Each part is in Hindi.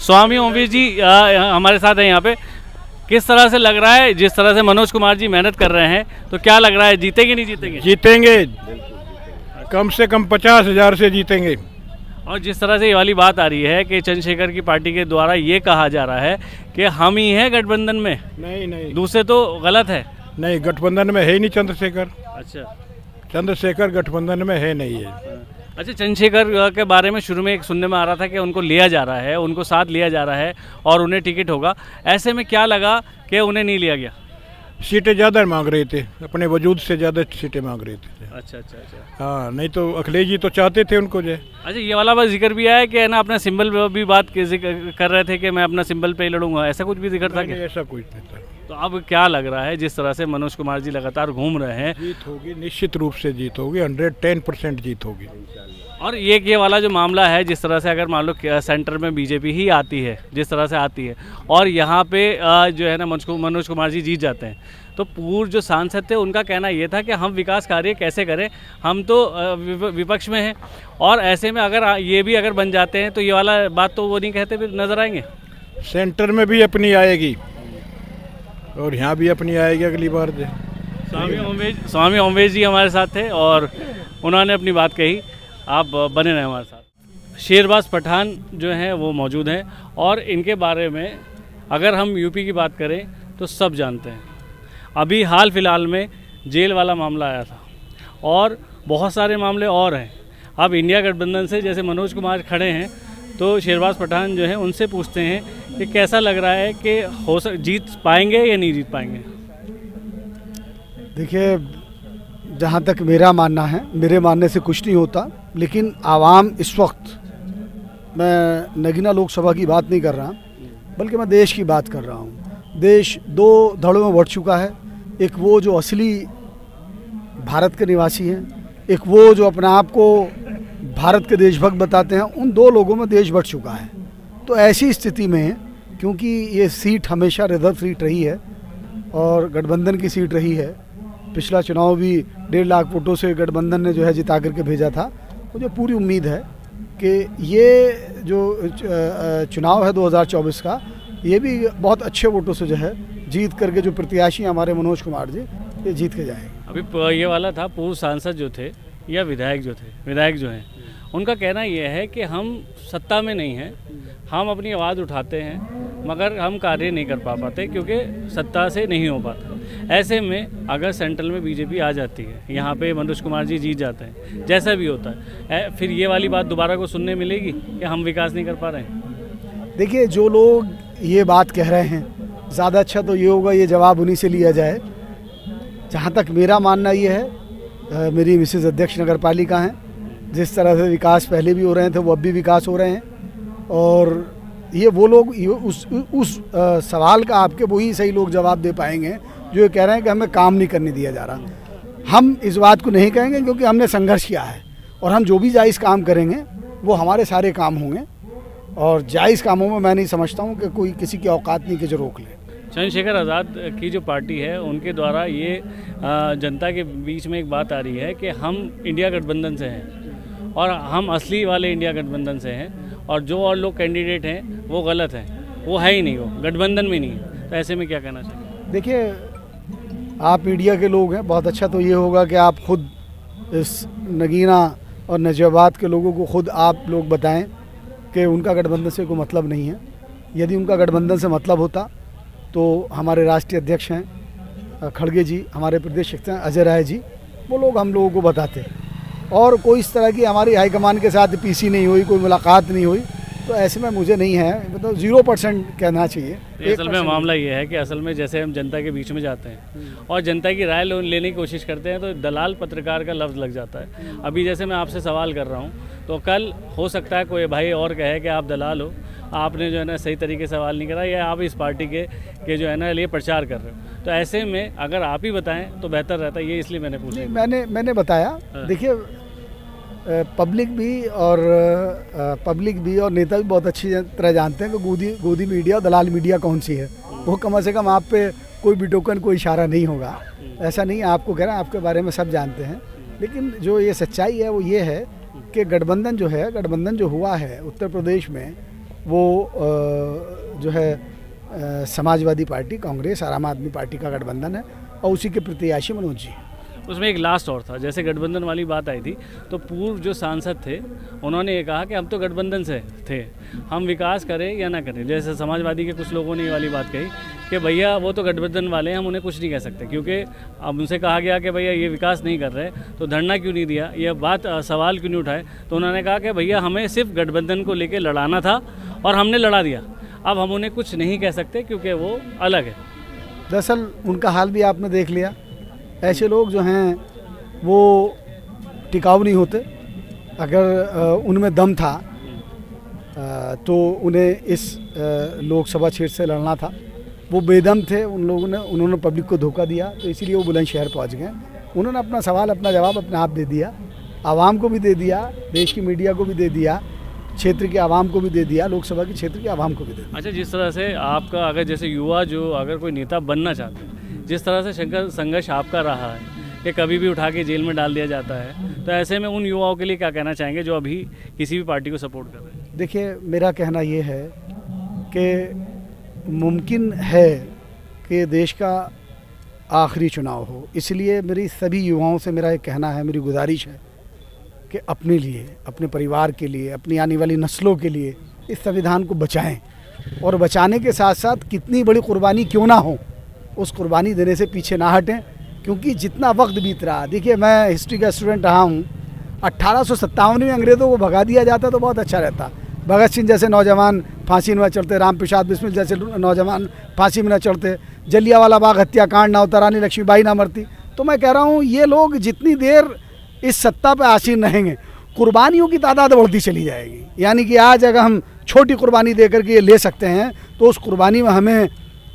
स्वामी ओमवीर जी हमारे साथ हैं यहाँ पे। किस तरह से लग रहा है, जिस तरह से मनोज कुमार जी मेहनत कर रहे हैं, तो क्या लग रहा है, जीतेंगे नहीं जीतेंगे? जीतेंगे, कम से कम 50,000 से जीतेंगे। और जिस तरह से ये वाली बात आ रही है कि चंद्रशेखर की पार्टी के द्वारा ये कहा जा रहा है कि हम ही हैं गठबंधन में, नहीं, दूसरे तो गलत है। नहीं, गठबंधन में है ही नहीं चंद्रशेखर। अच्छा, चंद्रशेखर गठबंधन में है नहीं है। अच्छा, चंद्रशेखर के बारे में शुरू में एक सुनने में आ रहा था कि उनको लिया जा रहा है, उनको साथ लिया जा रहा है और उन्हें टिकट होगा। ऐसे में क्या लगा कि उन्हें नहीं लिया गया? सीटें ज़्यादा मांग रहे थे, अपने वजूद से ज़्यादा सीटें मांग रहे थे। अच्छा। हाँ, नहीं तो अखिलेश जी तो चाहते थे उनको जो है। अच्छा, ये वाला बात जिक्र भी आया कि है ना, अपना सिंबल भी बात कर रहे थे कि मैं अपना सिंबल पे ही लड़ूंगा, ऐसा कुछ भी जिक्र था क्या? ऐसा कुछ नहीं था। तो अब क्या लग रहा है, जिस तरह से मनोज कुमार जी लगातार घूम रहे हैं? जीत होगी, निश्चित रूप से जीत होगी, 110% जीत होगी। और ये वाला जो मामला है, जिस तरह से अगर मान लो सेंटर में बीजेपी ही आती है, जिस तरह से आती है, और यहाँ पे जो है ना मनोज कुमार जी जीत जाते हैं, तो पूर्व जो सांसद थे उनका कहना ये था कि हम विकास कार्य कैसे करें, हम तो विपक्ष में हैं, और ऐसे में अगर ये भी अगर बन जाते हैं तो ये वाला बात तो वो नहीं कहते फिर नजर आएंगे। सेंटर में भी अपनी आएगी और यहाँ भी अपनी आएगी अगली बार। स्वामी ओमवेश जी हमारे साथ थे और उन्होंने अपनी बात कही। आप बने रहे हमारे साथ। शेरबाज पठान जो हैं वो मौजूद हैं और इनके बारे में अगर हम यूपी की बात करें तो सब जानते हैं। अभी हाल फिलहाल में जेल वाला मामला आया था और बहुत सारे मामले और हैं। अब इंडिया गठबंधन से जैसे मनोज कुमार खड़े हैं तो शेरबाज पठान जो हैं उनसे पूछते हैं कि कैसा लग रहा है कि जीत पाएंगे या नहीं जीत पाएंगे? देखिए, जहाँ तक मेरा मानना है, मेरे मानने से कुछ नहीं होता, लेकिन आवाम इस वक्त, मैं नगीना लोकसभा की बात नहीं कर रहा बल्कि मैं देश की बात कर रहा हूँ। देश दो धड़ों में बढ़ चुका है। एक वो जो असली भारत के निवासी हैं, एक वो जो अपने आप को भारत के देशभक्त बताते हैं। उन दो लोगों में देश बढ़ चुका है। तो ऐसी स्थिति में, क्योंकि ये सीट हमेशा रिजर्व सीट रही है और गठबंधन की सीट रही है, पिछला चुनाव भी 1.5 लाख वोटों से गठबंधन ने जो है जिता करके भेजा था, मुझे पूरी उम्मीद है कि ये जो चुनाव है 2024 का, ये भी बहुत अच्छे वोटों से जो है जीत करके, जो प्रत्याशी हमारे मनोज कुमार जी, ये जीत के जाएंगे। अभी ये वाला था, पूर्व सांसद जो थे या विधायक जो हैं, उनका कहना यह है कि हम सत्ता में नहीं हैं, हम अपनी आवाज़ उठाते हैं मगर हम कार्य नहीं कर पाते क्योंकि सत्ता से नहीं हो पाता। ऐसे में अगर सेंट्रल में बीजेपी आ जाती है, यहाँ पे मनोज कुमार जी जीत जाते हैं, जैसा भी होता है, फिर ये वाली बात दोबारा को सुनने मिलेगी कि हम विकास नहीं कर पा रहे हैं। देखिए, जो लोग ये बात कह रहे हैं, ज़्यादा अच्छा तो ये होगा ये जवाब उन्हीं से लिया जाए। जहाँ तक मेरा मानना ये है, मेरी मिसेज अध्यक्ष नगर पालिका हैं, जिस तरह से विकास पहले भी हो रहे थे वो अब भी विकास हो रहे हैं, और ये वो लोग उस सवाल का आपके वही सही लोग जवाब दे पाएंगे जो ये कह रहे हैं कि हमें काम नहीं करने दिया जा रहा। हम इस बात को नहीं कहेंगे क्योंकि हमने संघर्ष किया है, और हम जो भी जायज़ काम करेंगे वो हमारे सारे काम होंगे, और जायज़ कामों में मैं नहीं समझता हूँ कि कोई किसी की औकात नहीं कि जो रोक ले। चंद्रशेखर आज़ाद की जो पार्टी है उनके द्वारा ये जनता के बीच में एक बात आ रही है कि हम इंडिया गठबंधन से हैं और हम असली वाले इंडिया गठबंधन से हैं, और जो और लोग कैंडिडेट हैं वो गलत हैं, वो है ही नहीं, वो गठबंधन में नहीं है। तो ऐसे में क्या कहना चाहिए? देखिए, आप मीडिया के लोग हैं, बहुत अच्छा तो ये होगा कि आप खुद इस नगीना और नजाबाद के लोगों को खुद आप लोग बताएं कि उनका गठबंधन से कोई मतलब नहीं है। यदि उनका गठबंधन से मतलब होता तो हमारे राष्ट्रीय अध्यक्ष हैं खड़गे जी, हमारे प्रदेश अध्यक्ष हैं अजय राय जी, वो लोग हम लोगों को बताते। और कोई इस तरह की हमारी हाईकमान के साथ पीसी नहीं हुई, कोई मुलाकात नहीं हुई, तो ऐसे में मुझे नहीं है, मतलब 0% कहना चाहिए। असल में मामला ये है कि असल में जैसे हम जनता के बीच में जाते हैं और जनता की राय लेने की कोशिश करते हैं तो दलाल पत्रकार का लफ्ज़ लग जाता है। अभी जैसे मैं आपसे सवाल कर रहा हूँ तो कल हो सकता है कोई भाई और कहे कि आप दलाल हो, आपने जो है ना सही तरीके से सवाल नहीं करा, या आप इस पार्टी के जो है ना लिए प्रचार कर रहे हो। तो ऐसे में अगर आप ही बताएं तो बेहतर रहता है, ये इसलिए मैंने पूछा। मैंने बताया। देखिए, पब्लिक भी और नेता भी बहुत अच्छी तरह जानते हैं कि गोदी मीडिया और दलाल मीडिया कौन सी है। वो कम से कम आप पे कोई भी टोकन, कोई इशारा नहीं होगा। ऐसा नहीं है, आपको कह रहा है, आपके बारे में सब जानते हैं। लेकिन जो ये सच्चाई है वो ये है कि गठबंधन जो हुआ है उत्तर प्रदेश में, वो जो है समाजवादी पार्टी, कांग्रेस, आम आदमी पार्टी का गठबंधन है और उसी के प्रत्याशी मनोज जी। उसमें एक लास्ट और था, जैसे गठबंधन वाली बात आई थी तो पूर्व जो सांसद थे उन्होंने ये कहा कि हम तो गठबंधन से थे, हम विकास करें या ना करें। जैसे समाजवादी के कुछ लोगों ने ये वाली बात कही कि भैया वो तो गठबंधन वाले हैं, हम उन्हें कुछ नहीं कह सकते, क्योंकि अब उनसे कहा गया कि भैया ये विकास नहीं कर रहे तो धरना क्यों नहीं दिया, ये बात सवाल क्यों नहीं उठाए। तो उन्होंने कहा कि भैया हमें सिर्फ गठबंधन को लेकर लड़ाना था और हमने लड़ा दिया, अब हम उन्हें कुछ नहीं कह सकते क्योंकि वो अलग है। दरअसल उनका हाल भी आपने देख लिया, ऐसे लोग जो हैं वो टिकाऊ नहीं होते। अगर उनमें दम था तो उन्हें इस लोकसभा क्षेत्र से लड़ना था, वो बेदम थे, उन्होंने पब्लिक को धोखा दिया, तो इसीलिए वो बुलंदशहर पहुंच गए। उन्होंने अपना सवाल, अपना जवाब अपने आप दे दिया, आवाम को भी दे दिया, देश की मीडिया को भी दे दिया, क्षेत्र के आवाम को भी दे दिया, लोकसभा के क्षेत्र के आवाम को भी दे दिया। अच्छा, जिस तरह से आपका अगर जैसे युवा जो अगर कोई नेता बनना चाहते हैं, जिस तरह से संघर्ष आपका रहा है कि कभी भी उठा के जेल में डाल दिया जाता है, तो ऐसे में उन युवाओं के लिए क्या कहना चाहेंगे जो अभी किसी भी पार्टी को सपोर्ट कर रहे हैं? देखिए, मेरा कहना ये है कि मुमकिन है कि देश का आखिरी चुनाव हो, इसलिए मेरी सभी युवाओं से मेरा एक कहना है, मेरी गुजारिश है कि अपने लिए, अपने परिवार के लिए, अपनी आने वाली नस्लों के लिए इस संविधान को बचाएं, और बचाने के साथ साथ कितनी बड़ी कुर्बानी क्यों ना हो, उस कुर्बानी देने से पीछे ना हटें। क्योंकि जितना वक्त बीत रहा, देखिए मैं हिस्ट्री का स्टूडेंट रहा हूँ, 1857 में अंग्रेज़ों को भगा दिया जाता तो बहुत अच्छा रहता। भगत सिंह जैसे नौजवान फांसी में न चढ़ते, राम प्रसाद बिस्मिल जैसे नौजवान फांसी में न चढ़ते, जलियांवाला बाग हत्याकांड ना होता, रानी लक्ष्मीबाई ना मरती। तो मैं कह रहा हूँ ये लोग जितनी देर इस सत्ता पर आसीन रहेंगे, कुर्बानियों की तादाद बढ़ती चली जाएगी। यानी कि आज अगर हम छोटी कुर्बानी दे करके ये ले सकते हैं तो उस कुर्बानी में हमें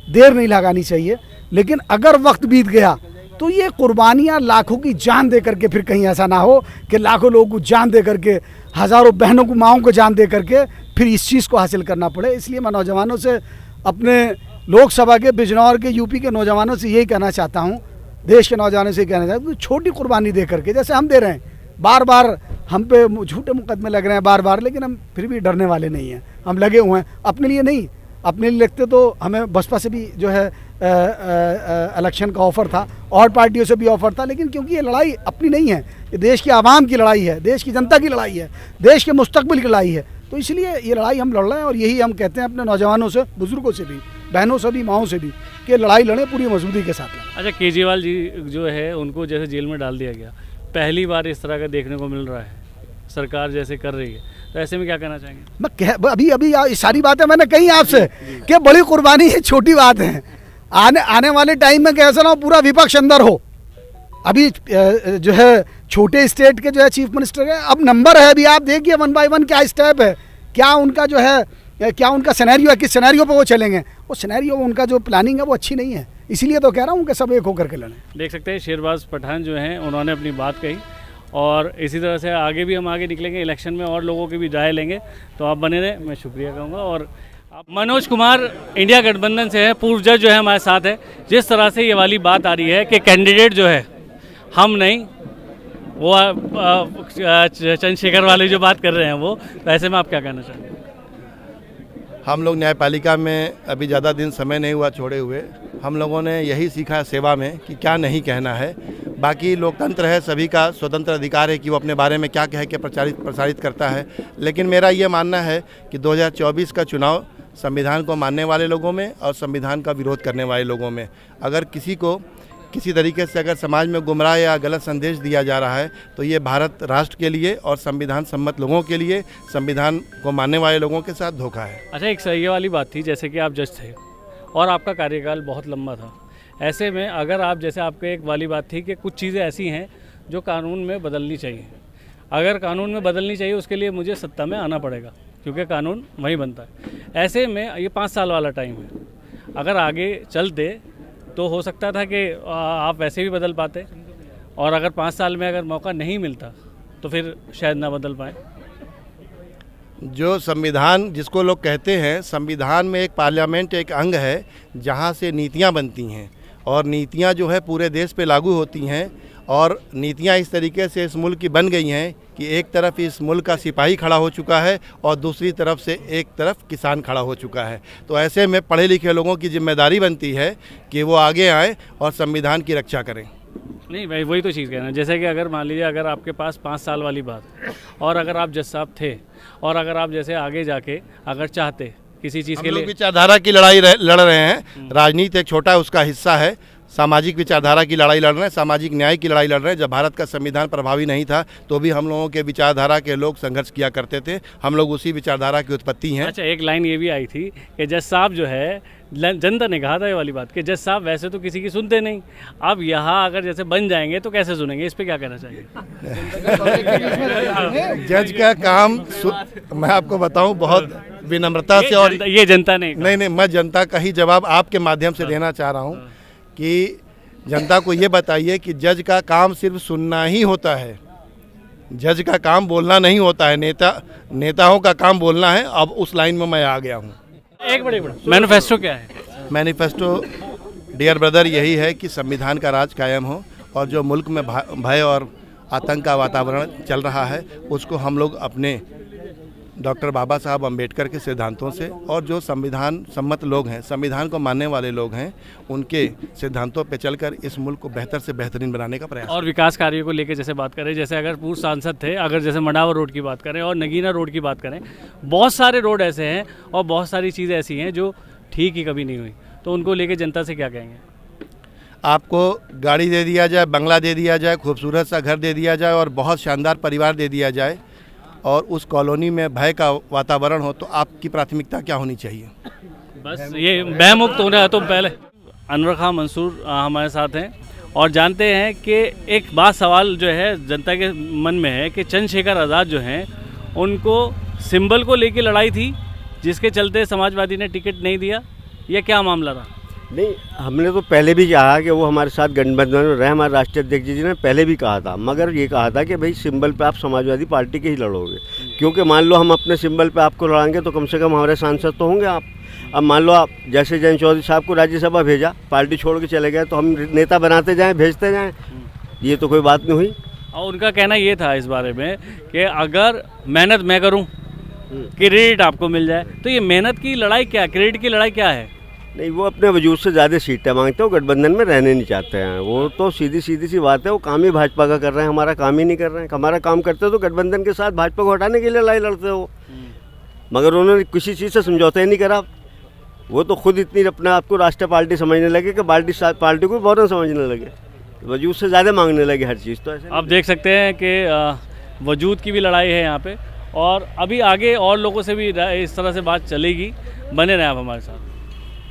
देर नहीं लगानी चाहिए। लेकिन अगर वक्त बीत गया तो ये कुर्बानियाँ लाखों की जान दे करके फिर कहीं ऐसा ना हो कि लाखों लोगों को जान दे करके, हज़ारों बहनों को, माओं को जान दे करके फिर इस चीज़ को हासिल करना पड़े। इसलिए मैं नौजवानों से, अपने लोकसभा के, बिजनौर के, यूपी के नौजवानों से यही कहना चाहता हूँ, देश के नौजवानों से कहना चाहता हूँ, छोटी कुर्बानी दे करके, जैसे हम दे रहे हैं, बार बार हम पे झूठे मुकदमे लग रहे हैं बार बार, लेकिन हम फिर भी डरने वाले नहीं हैं, हम लगे हुए हैं। अपने लिए नहीं, अपने लिए लगते तो हमें बसपा से भी जो है इलेक्शन का ऑफ़र था, और पार्टियों से भी ऑफ़र था, लेकिन क्योंकि ये लड़ाई अपनी नहीं है, ये देश की आवाम की लड़ाई है, देश की जनता की लड़ाई है, देश के मुस्तकबिल की लड़ाई है, तो इसलिए ये लड़ाई हम लड़ रहे हैं। और यही हम कहते हैं अपने नौजवानों से, बुज़ुर्गों से भी, बहनों से भी, माओं से भी, कि लड़ाई लड़ें, पूरी मजबूती के साथ लड़ें। अच्छा, केजरीवाल जी जो है उनको जैसे जेल में डाल दिया गया, पहली बार इस तरह का देखने को मिल रहा है, सरकार जैसे कर रही है, तो ऐसे में क्या कहना चाहेंगे? मैं अभी सारी बातें मैंने कही आपसे कि बड़ी कुर्बानी है, छोटी बात है। आने वाले टाइम में कैसा ना हो, पूरा विपक्ष अंदर हो। अभी जो है छोटे स्टेट के जो है चीफ मिनिस्टर है, अब नंबर है, अभी आप देखिए 1 बाय 1 क्या स्टेप है, क्या उनका जो है, क्या उनका सिनेरियो है, किस सिनेरियो पे वो चलेंगे। वो सिनेरियो, उनका जो प्लानिंग है वो अच्छी नहीं है, इसीलिए तो कह रहा हूँ कि सब एक होकर के लड़ें। देख सकते हैं शेरबाज पठान जो हैं उन्होंने अपनी बात कही, और इसी तरह से आगे भी हम आगे निकलेंगे, इलेक्शन में और लोगों की भी राय लेंगे, तो आप बने रहें। मैं शुक्रिया कहूँगा। और आप मनोज कुमार इंडिया गठबंधन से हैं, पूर्व जज जो है हमारे साथ है। जिस तरह से ये वाली बात आ रही है कि कैंडिडेट जो है हम नहीं, वो चंद्रशेखर वाले जो बात कर रहे हैं वो, तो ऐसे में आप क्या कहना चाहेंगे? हम लोग न्यायपालिका में अभी ज़्यादा दिन समय नहीं हुआ छोड़े हुए, हम लोगों ने यही सीखा सेवा में कि क्या नहीं कहना है। बाकी लोकतंत्र है, सभी का स्वतंत्र अधिकार है कि वो अपने बारे में क्या कह के प्रसारित करता है। लेकिन मेरा ये मानना है कि 2024 का चुनाव संविधान को मानने वाले लोगों में और संविधान का विरोध करने वाले लोगों में, अगर किसी को किसी तरीके से अगर समाज में गुमराह या गलत संदेश दिया जा रहा है तो ये भारत राष्ट्र के लिए और संविधान सम्मत लोगों के लिए, संविधान को मानने वाले लोगों के साथ धोखा है। अच्छा, एक सही वाली बात थी, जैसे कि आप जज थे और आपका कार्यकाल बहुत लंबा था, ऐसे में अगर आप, जैसे आपके एक वाली बात थी कि कुछ चीज़ें ऐसी हैं जो कानून में बदलनी चाहिए, अगर कानून में बदलनी चाहिए उसके लिए मुझे सत्ता में आना पड़ेगा, क्योंकि कानून वही बनता है। ऐसे में ये 5 साल वाला टाइम है, अगर आगे चलते तो हो सकता था कि आप वैसे भी बदल पाते, और अगर 5 साल में अगर मौका नहीं मिलता तो फिर शायद ना बदल पाए। जो संविधान जिसको लोग कहते हैं, संविधान में एक पार्लियामेंट एक अंग है जहाँ से नीतियाँ बनती हैं, और नीतियाँ जो है पूरे देश पे लागू होती हैं, और नीतियां इस तरीके से इस मुल्क की बन गई हैं कि एक तरफ इस मुल्क का सिपाही खड़ा हो चुका है और दूसरी तरफ से एक तरफ किसान खड़ा हो चुका है। तो ऐसे में पढ़े लिखे लोगों की जिम्मेदारी बनती है कि वो आगे आएँ और संविधान की रक्षा करें। नहीं भाई, वही तो चीज़ कहना है। जैसे कि अगर मान लीजिए अगर आपके पास 5 साल वाली बात और अगर आप जज साहब थे और अगर आप जैसे आगे जाके अगर चाहते किसी चीज़ के हम लोग लिए, विचारधारा की लड़ाई लड़ रहे हैं। राजनीति एक छोटा उसका हिस्सा है। सामाजिक विचारधारा की लड़ाई लड़ रहे हैं, सामाजिक न्याय की लड़ाई लड़ रहे हैं। जब भारत का संविधान प्रभावी नहीं था तो भी हम लोगों के विचारधारा के लोग संघर्ष किया करते थे। हम लोग उसी विचारधारा की उत्पत्ति हैं। अच्छा, एक लाइन ये भी आई थी कि जज साहब जो है, जनता ने कहा था ये वाली बात कि जज साहब वैसे तो किसी की सुनते नहीं, अब यहाँ अगर जैसे बन जाएंगे तो कैसे सुनेंगे? इस पे क्या कहना चाहिए? जज का काम मैं आपको बताऊं बहुत विनम्रता से, और ये जनता ने नहीं, मैं जनता का ही जवाब आपके माध्यम से देना चाह रहा हूं कि जनता को ये बताइए कि जज का काम सिर्फ सुनना ही होता है। जज का काम बोलना नहीं होता है। नेताओं का काम बोलना है। अब उस लाइन में मैं आ गया हूँ। एक बड़े मैनिफेस्टो क्या है? मैनिफेस्टो डियर ब्रदर यही है कि संविधान का राज कायम हो और जो मुल्क में भय और आतंक का वातावरण चल रहा है उसको हम लोग अपने डॉक्टर बाबा साहब अम्बेडकर के सिद्धांतों से और जो संविधान सम्मत लोग हैं, संविधान को मानने वाले लोग हैं, उनके सिद्धांतों पे चलकर इस मुल्क को बेहतर से बेहतरीन बनाने का प्रयास। और विकास कार्यों को लेकर जैसे बात करें, जैसे अगर पूर्व सांसद थे, अगर जैसे मडावर रोड की बात करें और नगीना रोड की बात करें, बहुत सारे रोड ऐसे हैं और बहुत सारी चीज़ें ऐसी हैं जो ठीक ही कभी नहीं हुई, तो उनको लेकर जनता से क्या कहेंगे? आपको गाड़ी दे दिया जाए, बंगला दे दिया जाए, खूबसूरत सा घर दे दिया जाए और बहुत शानदार परिवार दे दिया जाए और उस कॉलोनी में भय का वातावरण हो, तो आपकी प्राथमिकता क्या होनी चाहिए? बस ये भयमुक्त होना है। तो पहले अनवर खान मंसूर हमारे साथ हैं और जानते हैं कि एक बात सवाल जो है जनता के मन में है कि चंद्रशेखर आज़ाद जो हैं उनको सिंबल को लेके लड़ाई थी जिसके चलते समाजवादी ने टिकट नहीं दिया, या क्या मामला था? नहीं, हमने तो पहले भी कहा कि वो हमारे साथ गठबंधन में रहे। हमारे राष्ट्रीय अध्यक्ष जी ने पहले भी कहा था, मगर ये कहा था कि भाई सिंबल पे आप समाजवादी पार्टी के ही लड़ोगे, क्योंकि मान लो हम अपने सिंबल पे आपको लड़ाएंगे तो कम से कम हमारे सांसद तो होंगे आप। अब मान लो आप जैसे जयंत चौधरी साहब को राज्यसभा भेजा, पार्टी छोड़ के चले गए, तो हम नेता बनाते जाएँ, भेजते जाएँ, ये तो कोई बात नहीं हुई। और उनका कहना ये था इस बारे में कि अगर मेहनत मैं करूँ, क्रेडिट आपको मिल जाए, तो ये मेहनत की लड़ाई क्या, क्रेडिट की लड़ाई क्या है? नहीं, वो अपने वजूद से ज़्यादा सीटें मांगते हैं, गठबंधन में रहने नहीं चाहते हैं। वो तो सीधी सी बात है, वो काम ही भाजपा का कर रहे हैं, हमारा काम ही नहीं कर रहे हैं। हमारा काम करते तो गठबंधन के साथ भाजपा को हटाने के लिए लड़ाई लड़ते हो, मगर उन्होंने किसी चीज़ से समझौता ही नहीं करा। वो तो खुद इतनी अपने आप को राष्ट्रीय पार्टी समझने लगे कि पार्टी को बहुत समझने लगे, वजूद से ज़्यादा मांगने लगे हर चीज़। तो ऐसे आप देख सकते हैं कि वजूद की भी लड़ाई है यहाँ पे, और अभी आगे और लोगों से भी इस तरह से बात चलेगी। बने रहे आप हमारे साथ।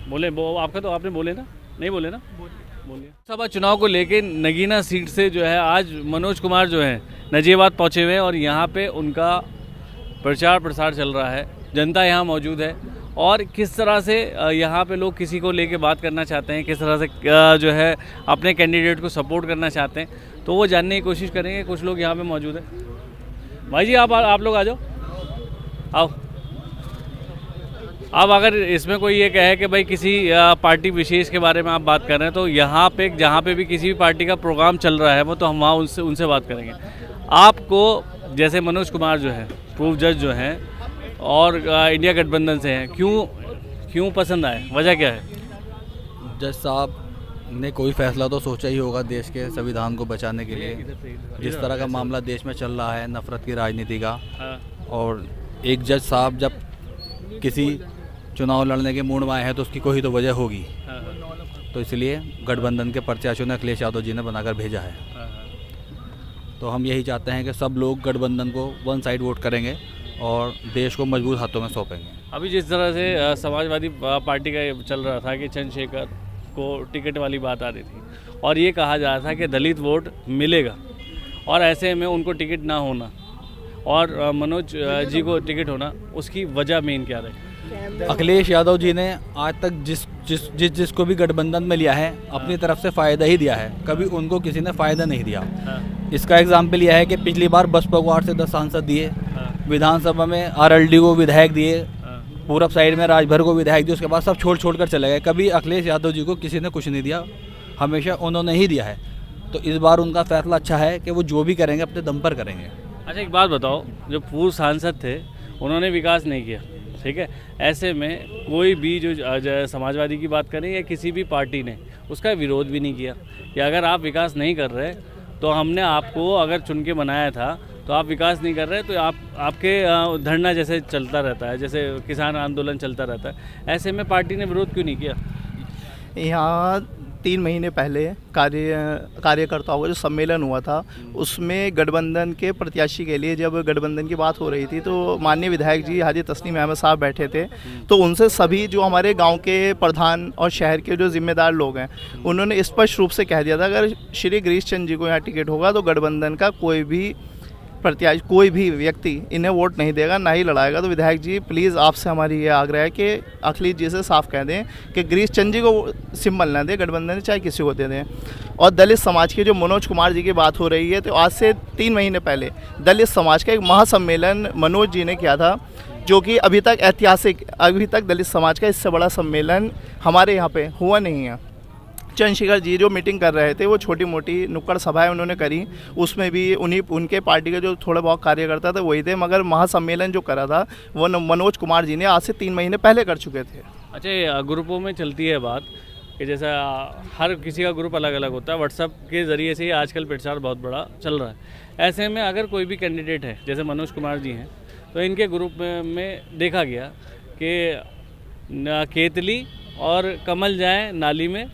बोले वो आपका तो आपने बोले ना, नहीं बोले ना, बोलिए। सभा चुनाव को लेके नगीना सीट से जो है आज मनोज कुमार जो है नजीबाद पहुँचे हुए हैं और यहाँ पे उनका प्रचार प्रसार चल रहा है। जनता यहाँ मौजूद है और किस तरह से यहाँ पे लोग किसी को लेके बात करना चाहते हैं, किस तरह से जो है अपने कैंडिडेट को सपोर्ट करना चाहते हैं, तो वो जानने की कोशिश करेंगे। कुछ लोग यहाँ पे मौजूद हैं। भाई जी आप लोग आ जाओ, आओ। अब अगर इसमें कोई ये कहे कि भाई किसी पार्टी विशेष के बारे में आप बात कर रहे हैं, तो यहाँ पे जहाँ पे भी किसी भी पार्टी का प्रोग्राम चल रहा है वो तो हम वहाँ उनसे बात करेंगे। आपको जैसे मनोज कुमार जो है पूर्व जज जो हैं और इंडिया गठबंधन से हैं, क्यों पसंद आए, वजह क्या है? जज साहब ने कोई फैसला तो सोचा ही होगा देश के संविधान को बचाने के लिए। जिस तरह का मामला देश में चल रहा है, नफरत की राजनीति का, और एक जज साहब जब किसी चुनाव लड़ने के मूड में आए हैं तो उसकी कोई तो वजह होगी। तो इसलिए गठबंधन के प्रत्याशियों ने अखिलेश यादव जी ने बनाकर भेजा है। तो हम यही चाहते हैं कि सब लोग गठबंधन को वन साइड वोट करेंगे और देश को मजबूत हाथों में सौंपेंगे। अभी जिस तरह से समाजवादी पार्टी का चल रहा था कि चंद्रशेखर को टिकट वाली बात आ रही थी और ये कहा जा रहा था कि दलित वोट मिलेगा, और ऐसे में उनको टिकट ना होना और मनोज जी को टिकट होना, उसकी वजह मेन क्या रही? अखिलेश यादव जी ने आज तक जिसको भी गठबंधन में लिया है अपनी तरफ से फ़ायदा ही दिया है, कभी उनको किसी ने फ़ायदा नहीं दिया। इसका एग्जाम्पल यह है कि पिछली बार बसपा को 8 से 10 सांसद दिए, विधानसभा में RLD को विधायक दिए, पूरब साइड में राजभर को विधायक दिए, उसके बाद सब छोड़ कर चले गए। कभी अखिलेश यादव जी को किसी ने कुछ नहीं दिया, हमेशा उन्होंने ही दिया है। तो इस बार उनका फैसला अच्छा है कि वो जो भी करेंगे अपने दम पर करेंगे। अच्छा एक बात बताओ, जो पूर्व सांसद थे उन्होंने विकास नहीं किया, ठीक है, ऐसे में कोई भी जो समाजवादी की बात करें या किसी भी पार्टी ने उसका विरोध भी नहीं किया कि अगर आप विकास नहीं कर रहे तो हमने आपको अगर चुन के बनाया था, तो आप विकास नहीं कर रहे तो आपके धरना जैसे चलता रहता है, जैसे किसान आंदोलन चलता रहता है, ऐसे में पार्टी ने विरोध क्यों नहीं किया? यहाँ 3 महीने पहले कार्यकर्ताओं का जो सम्मेलन हुआ था, उसमें गठबंधन के प्रत्याशी के लिए जब गठबंधन की बात हो रही थी तो माननीय विधायक जी हाजी तस्नीम अहमद साहब बैठे थे। तो उनसे सभी जो हमारे गांव के प्रधान और शहर के जो जिम्मेदार लोग हैं, उन्होंने स्पष्ट रूप से कह दिया था अगर श्री गिरीश चंद जी को यहाँ टिकट होगा तो गठबंधन का कोई भी प्रत्याशी, कोई भी व्यक्ति इन्हें वोट नहीं देगा, ना ही लड़ाएगा। तो विधायक जी प्लीज़ आपसे हमारी ये आग्रह है कि अखिलेश जी से साफ कह दें कि गिरीश चंद जी को सिंबल ना दे गठबंधन, चाहे किसी को दे दें। और दलित समाज के जो मनोज कुमार जी की बात हो रही है, तो आज से 3 महीने पहले दलित समाज का एक महासम्मेलन मनोज जी ने किया था, जो कि अभी तक ऐतिहासिक, अभी तक दलित समाज का इससे बड़ा सम्मेलन हमारे यहाँ पे हुआ नहीं है। चंद्रशेखर जी जो मीटिंग कर रहे थे वो छोटी मोटी नुक्कड़ सभाएं उन्होंने करी, उसमें भी उनके पार्टी के जो थोड़े बहुत कार्यकर्ता थे वही थे, मगर महासम्मेलन जो करा था वो मनोज कुमार जी ने आज से 3 महीने पहले कर चुके थे। अच्छा, ग्रुपों में चलती है बात कि जैसा हर किसी का ग्रुप अलग अलग होता है, व्हाट्सएप के ज़रिए से ही आजकल प्रचार बहुत बड़ा चल रहा है। ऐसे में अगर कोई भी कैंडिडेट है, जैसे मनोज कुमार जी हैं, तो इनके ग्रुप में देखा गया कि केतली और कमल जाए नाली में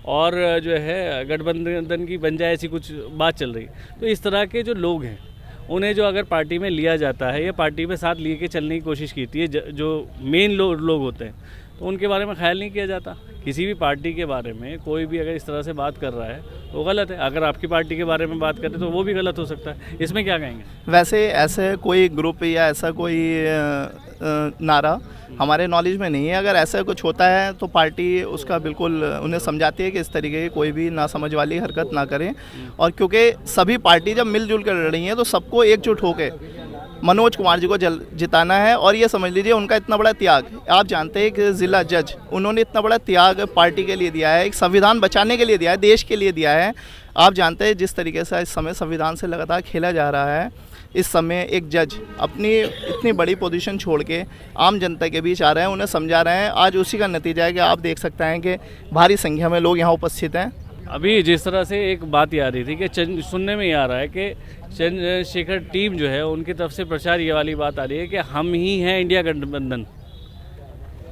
और जो है गठबंधन की बन जाए, ऐसी कुछ बात चल रही है। तो इस तरह के जो लोग हैं उन्हें जो अगर पार्टी में लिया जाता है या पार्टी में साथ लिए के चलने की कोशिश की है, जो मेन लोग होते हैं, तो उनके बारे में ख्याल नहीं किया जाता। किसी भी पार्टी के बारे में कोई भी अगर इस तरह से बात कर रहा है तो गलत है, अगर आपकी पार्टी के बारे में बात करें तो वो भी गलत हो सकता है। इसमें क्या कहेंगे? वैसे ऐसे कोई ग्रुप या ऐसा कोई नारा हमारे नॉलेज में नहीं है। अगर ऐसा कुछ होता है तो पार्टी उसका बिल्कुल उन्हें समझाती है कि इस तरीके की कोई भी नासमझ वाली हरकत ना करें। और क्योंकि सभी पार्टी जब मिलजुल कर लड़ रही हैं तो सबको एकजुट होकर मनोज कुमार जी को जिताना है। और ये समझ लीजिए उनका इतना बड़ा त्याग, आप जानते हैं कि ज़िला जज उन्होंने इतना बड़ा त्याग पार्टी के लिए दिया है, एक संविधान बचाने के लिए दिया है, देश के लिए दिया है। आप जानते हैं जिस तरीके से इस समय संविधान से लगातार खेला जा रहा है, इस समय एक जज अपनी इतनी बड़ी पोजीशन छोड़ के आम जनता के बीच आ रहे हैं, उन्हें समझा रहे हैं। आज उसी का नतीजा है कि आप देख सकते हैं कि भारी संख्या में लोग यहाँ उपस्थित हैं। अभी जिस तरह से एक बात ये आ रही थी कि सुनने में ये आ रहा है कि चंद्रशेखर टीम जो है उनकी तरफ से प्रचार ये वाली बात आ रही है कि हम ही हैं इंडिया गठबंधन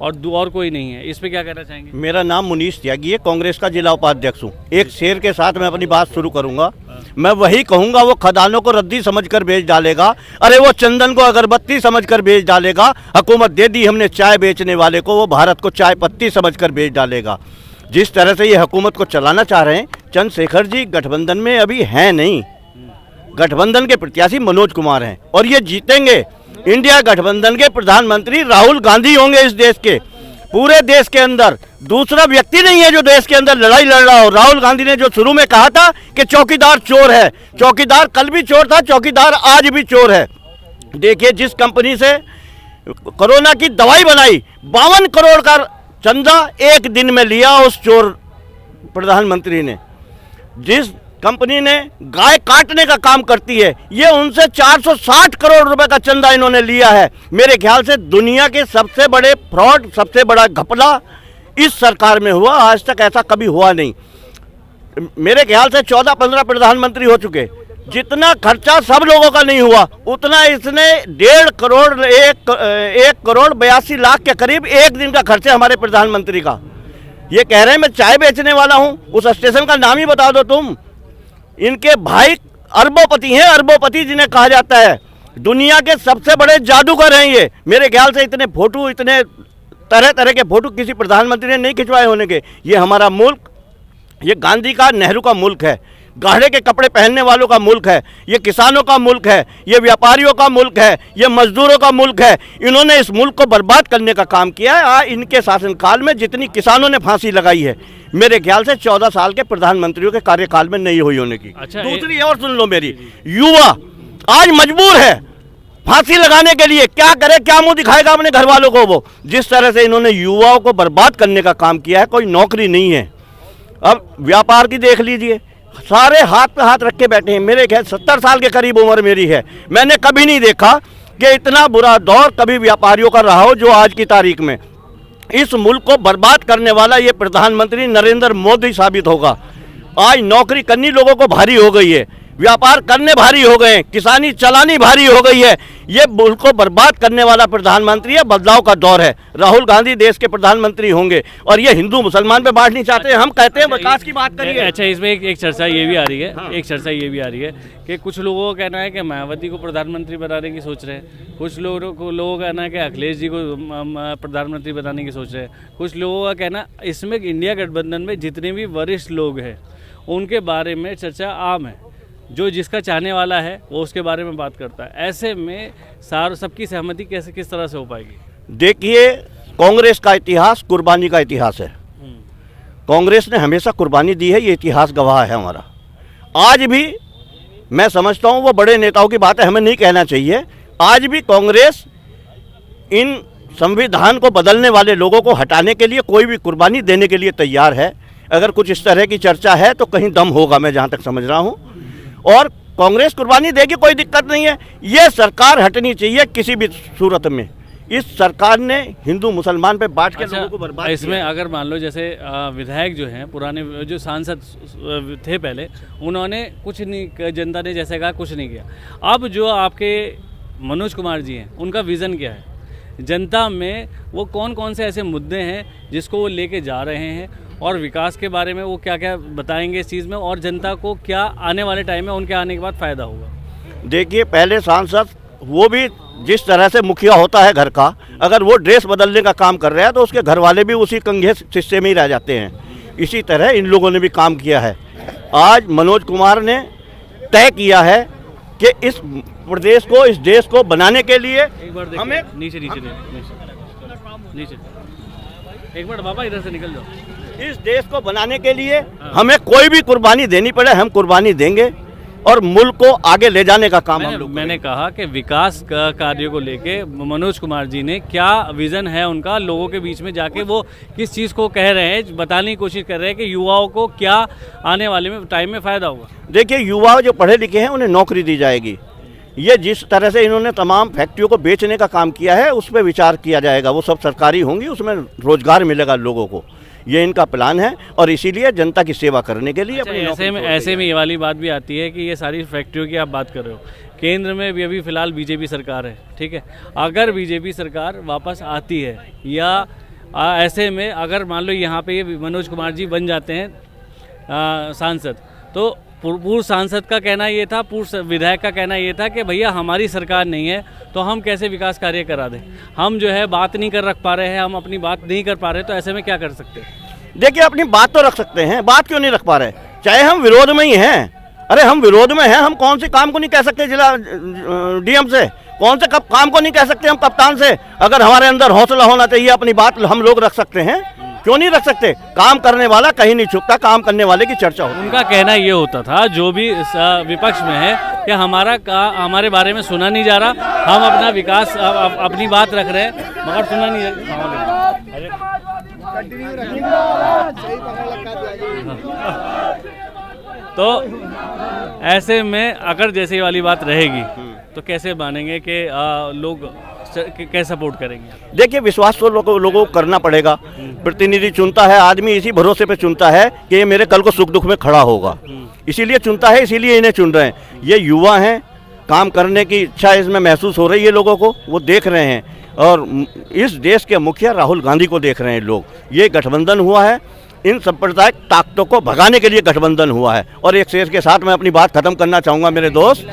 और कोई नहीं है। इस पे क्या कहना चाहेंगे? मेरा नाम मुनीश त्यागी है, कांग्रेस का जिला उपाध्यक्ष हूँ। एक शेर के साथ मैं अपनी बात शुरू करूँगा। मैं वही कहूँगा, वो खदानों को रद्दी समझकर बेच डालेगा, अरे वो चंदन को अगरबत्ती समझकर बेच डालेगा। हुकूमत दे दी हमने चाय बेचने वाले को, वो भारत को चाय पत्ती समझकर बेच डालेगा। जिस तरह से ये हुकूमत को चलाना चाह रहे हैं, चंद्रशेखर जी गठबंधन में अभी हैं नहीं। गठबंधन के प्रत्याशी मनोज कुमार हैं और ये जीतेंगे। इंडिया गठबंधन के प्रधानमंत्री राहुल गांधी होंगे। इस देश के पूरे देश के अंदर दूसरा व्यक्ति नहीं है जो देश के अंदर लड़ाई लड़ रहा हो। राहुल गांधी ने जो शुरू में कहा था कि चौकीदार चोर है, चौकीदार कल भी चोर था, चौकीदार आज भी चोर है। देखिए जिस कंपनी से कोरोना की दवाई बनाई, 52 करोड़ का चंदा एक दिन में लिया उस चोर प्रधानमंत्री ने। जिस कंपनी ने गाय काटने का काम करती है, ये उनसे 460 करोड़ रुपए का चंदा इन्होंने लिया है। मेरे ख्याल से दुनिया के सबसे बड़े फ्रॉड, सबसे बड़ा घपला इस सरकार में हुआ। आज तक ऐसा कभी हुआ नहीं। मेरे ख्याल से 14-15 प्रधानमंत्री हो चुके। जितना खर्चा सब लोगों का नहीं हुआ, उतना इसने 1.5 करोड़ 1 करोड़ 82 लाख के करीब एक दिन का खर्चा हमारे प्रधानमंत्री का। ये कह रहे हैं मैं चाय बेचने वाला हूं, उस स्टेशन का नाम ही बता दो तुम। इनके भाई अरबोपति हैं, अरबोपति जिन्हें कहा जाता है। दुनिया के सबसे बड़े जादूगर हैं ये। मेरे ख्याल से इतने फोटो, इतने तरह तरह के फोटो किसी प्रधानमंत्री ने नहीं खिंचवाए होने के। ये हमारा मुल्क, ये गांधी का, नेहरू का मुल्क है। गाढ़े के कपड़े पहनने वालों का मुल्क है। ये किसानों का मुल्क है, ये व्यापारियों का मुल्क है, ये मजदूरों का मुल्क है। इन्होंने इस मुल्क को बर्बाद करने का काम किया है। इनके शासनकाल में जितनी किसानों ने फांसी लगाई है, मेरे ख्याल से 14 साल के प्रधानमंत्रियों के कार्यकाल में नहीं हुई होने की। अच्छा, दूसरी और सुन लो मेरी, युवा आज मजबूर है फांसी लगाने के लिए। क्या करे, क्या मुंह दिखाएगा अपने घर वालों को? वो जिस तरह से इन्होंने युवाओं को बर्बाद करने का काम किया है, कोई नौकरी नहीं है। अब व्यापार की देख लीजिए, सारे हाथ पे हाथ रख के बैठे हैं। मेरे ख्याल 70 साल के करीब उम्र मेरी है, मैंने कभी नहीं देखा कि इतना बुरा दौर कभी व्यापारियों का रहा हो जो आज की तारीख में। इस मुल्क को बर्बाद करने वाला ये प्रधानमंत्री नरेंद्र मोदी साबित होगा। आज नौकरी करनी लोगों को भारी हो गई है, व्यापार करने भारी हो गए, किसानी चलानी भारी हो गई है। ये मुल्क को बर्बाद करने वाला प्रधानमंत्री है। बदलाव का दौर है। राहुल गांधी देश के प्रधानमंत्री होंगे और ये हिंदू मुसलमान पे बांट नहीं चाहते। हम कहते हैं विकास की बात करिए। अच्छा, इसमें एक चर्चा ये भी आ रही है, एक चर्चा ये भी आ रही है कि कुछ लोगों का कहना है कि मायावती को प्रधानमंत्री बनाने की सोच रहे हैं, कुछ लोगों का कहना है कि अखिलेश जी को प्रधानमंत्री बनाने की सोच रहे हैं, कुछ लोगों का कहना इसमें इंडिया गठबंधन में जितने भी वरिष्ठ लोग हैं उनके बारे में चर्चा आम है। जो जिसका चाहने वाला है वो उसके बारे में बात करता है। ऐसे में सबकी सहमति कैसे किस तरह से हो पाएगी? देखिए, कांग्रेस का इतिहास कुर्बानी का इतिहास है। कांग्रेस ने हमेशा कुर्बानी दी है, ये इतिहास गवाह है हमारा। आज भी मैं समझता हूँ वो बड़े नेताओं की बात है, हमें नहीं कहना चाहिए। आज भी कांग्रेस इन संविधान को बदलने वाले लोगों को हटाने के लिए कोई भी कुर्बानी देने के लिए तैयार है। अगर कुछ इस तरह की चर्चा है तो कहीं दम होगा, मैं जहाँ तक समझ रहा हूँ। और कांग्रेस कुर्बानी देगी, कोई दिक्कत नहीं है। ये सरकार हटनी चाहिए किसी भी सूरत में। इस सरकार ने हिंदू मुसलमान पे बांट के लोगों को बर्बाद इसमें किया। अगर मान लो जैसे विधायक जो हैं पुराने जो सांसद थे पहले, उन्होंने कुछ नहीं, जनता ने जैसे कहा कुछ नहीं किया। अब जो आपके मनोज कुमार जी हैं, उनका विज़न क्या है? जनता में वो कौन कौन से ऐसे मुद्दे हैं जिसको वो लेके जा रहे हैं और विकास के बारे में वो क्या क्या बताएंगे इस चीज़ में, और जनता को क्या आने वाले टाइम में उनके आने के बाद फ़ायदा होगा? देखिए, पहले सांसद वो भी जिस तरह से मुखिया होता है घर का, अगर वो ड्रेस बदलने का काम कर रहा है तो उसके घर वाले भी उसी कंघे शिष्य में ही रह जाते हैं। इसी तरह इन लोगों ने भी काम किया है। आज मनोज कुमार ने तय किया है कि इस प्रदेश को, इस देश को बनाने के लिए एक बार हमें नीचे एक बार बाबा इधर से निकल जाओ। इस देश को बनाने के लिए हमें कोई भी कुर्बानी देनी पड़े, हम कुर्बानी देंगे और मुल्क को आगे ले जाने का काम हम लोग। मैंने कहा कि विकास का कार्य को लेके मनोज कुमार जी ने क्या विजन है उनका, लोगों के बीच में जाके वो किस चीज़ को कह रहे हैं, बताने की कोशिश कर रहे हैं कि युवाओं को क्या आने वाले में टाइम में फ़ायदा होगा। देखिए, युवा जो पढ़े लिखे हैं उन्हें नौकरी दी जाएगी। ये जिस तरह से इन्होंने तमाम फैक्ट्रियों को बेचने का काम किया है उस पर विचार किया जाएगा। वो सब सरकारी होंगी, उसमें रोजगार मिलेगा लोगों को। ये इनका प्लान है और इसीलिए जनता की सेवा करने के लिए ऐसे में ये वाली बात भी आती है कि ये सारी फैक्ट्रियों की आप बात कर रहे हो, केंद्र में भी अभी फ़िलहाल बीजेपी सरकार है, ठीक है। अगर बीजेपी सरकार वापस आती है या ऐसे में अगर मान लो यहाँ पे ये मनोज कुमार जी बन जाते हैं सांसद, तो पूर्व सांसद का कहना ये था, पूर्व विधायक का कहना ये था कि भैया हमारी सरकार नहीं है तो हम कैसे विकास कार्य करा दें, हम जो है बात नहीं कर रख पा रहे हैं, हम अपनी बात नहीं कर पा रहे, तो ऐसे में क्या कर सकते हैं? देखिए, अपनी बात तो रख सकते हैं, बात क्यों नहीं रख पा रहे? चाहे हम विरोध में ही हैं। अरे हम विरोध में हैं, हम कौन से काम को नहीं कह सकते जिला डीएम से, कौन से काम को नहीं कह सकते हम कप्तान से? अगर हमारे अंदर हौसला होना चाहिए, अपनी बात हम लोग रख सकते हैं, क्यों नहीं रख सकते? काम करने वाला कहीं नहीं छुपता, काम करने वाले की चर्चा होती है। उनका कहना ये होता था, जो भी विपक्ष में है, कि हमारे बारे में सुना नहीं जा रहा, हम अपना विकास अपनी बात रख रहे हैं, मगर सुना नहीं जा रहा। तो ऐसे में अगर जैसे वाली बात रहेगी तो कैसे मानेंगे कि लोग कैसे सपोर्ट करेंगे? देखिए, विश्वास तो लोगों को करना पड़ेगा। प्रतिनिधि चुनता है, आदमी इसी भरोसे पे चुनता है कि ये मेरे कल को सुख दुख में खड़ा होगा, इसीलिए चुनता है, इसीलिए इन्हें चुन रहे हैं। ये युवा हैं, काम करने की इच्छा इसमें महसूस हो रही है लोगों को, वो देख रहे हैं और इस देश के मुखिया राहुल गांधी को देख रहे हैं लोग। ये गठबंधन हुआ है, इन सांप्रदायिक ताकतों को भगाने के लिए गठबंधन हुआ है। और एक शेर के साथ मैं अपनी बात खत्म करना चाहूँगा मेरे दोस्त।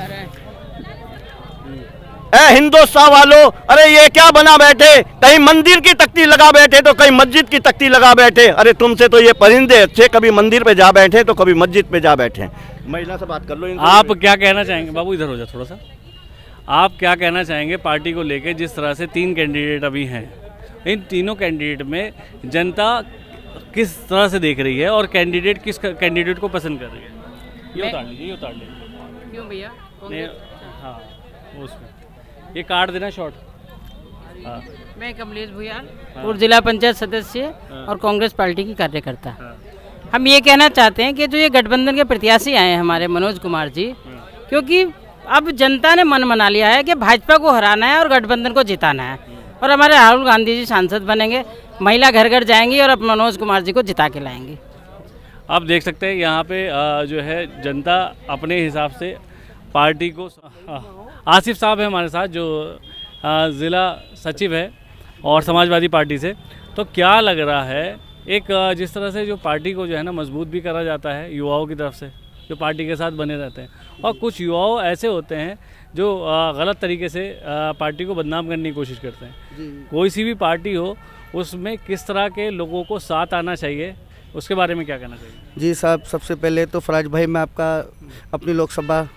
हिंदुस्तान वालों, अरे ये क्या बना बैठे, कहीं मंदिर की तख्ती लगा बैठे तो कहीं मस्जिद की तख्ती लगा बैठे। अरे तुमसे तो ये परिंदे अच्छे, कभी मंदिर पे जा बैठे तो कभी मस्जिद पे जा बैठे। महिला से बात कर लो। आप क्या कहना चाहेंगे? बाबू इधर हो जाओ थोड़ा सा। आप क्या कहना चाहेंगे पार्टी को लेके, जिस तरह से 3 कैंडिडेट अभी हैं, इन तीनों कैंडिडेट में जनता किस तरह से देख रही है और कैंडिडेट किस कैंडिडेट को पसंद कर रही है? ये उतार लीजिए। क्यों भैया? हाँ, उसमें ये काट देना शॉर्ट। हाँ। मैं कमलेश भुयाल, पूर्व जिला पंचायत सदस्य और कांग्रेस पार्टी की कार्यकर्ता। हम ये कहना चाहते हैं कि जो ये गठबंधन के प्रत्याशी आए हैं हमारे मनोज कुमार जी, क्योंकि अब जनता ने मन बना लिया है कि भाजपा को हराना है और गठबंधन को जिताना है, और हमारे राहुल गांधी जी सांसद बनेंगे, महिला घर घर जाएंगी और अब मनोज कुमार जी को जिता के लाएंगी। आप देख सकते हैं यहाँ पे जो है जनता अपने हिसाब से पार्टी को। आसिफ साहब है हमारे साथ, जो ज़िला सचिव है और समाजवादी पार्टी से। तो क्या लग रहा है, एक जिस तरह से जो पार्टी को जो है ना मजबूत भी करा जाता है युवाओं की तरफ से, जो पार्टी के साथ बने रहते हैं, और कुछ युवाओं ऐसे होते हैं जो गलत तरीके से पार्टी को बदनाम करने की कोशिश करते हैं। कोई सी भी पार्टी हो, उसमें किस तरह के लोगों को साथ आना चाहिए, उसके बारे में क्या कहना चाहिए? जी साहब, सबसे पहले तो फराज भाई, मैं आपका अपनी लोकसभा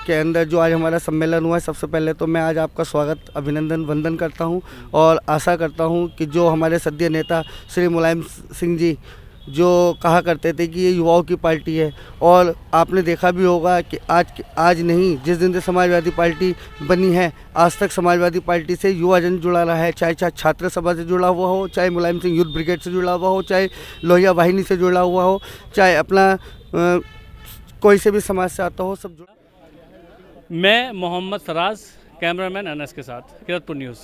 के अंदर जो आज हमारा सम्मेलन हुआ है, सबसे पहले तो मैं आज आपका स्वागत, अभिनंदन, वंदन करता हूं, और आशा करता हूं कि जो हमारे सद्य नेता श्री मुलायम सिंह जी जो कहा करते थे कि ये युवाओं की पार्टी है, और आपने देखा भी होगा कि आज नहीं, जिस दिन से समाजवादी पार्टी बनी है, आज तक समाजवादी पार्टी से युवाजन जुड़ा रहा है, चाहे छात्र सभा से जुड़ा हुआ हो, चाहे मुलायम सिंह यूथ ब्रिगेड से जुड़ा हुआ हो, चाहे लोहिया वाहिनी से जुड़ा हुआ हो, चाहे अपना कोई से भी समाज से आता हो, सब जुड़ा। मैं मोहम्मद फराज, कैमरामैन अनस के साथ, किरतपुर न्यूज़।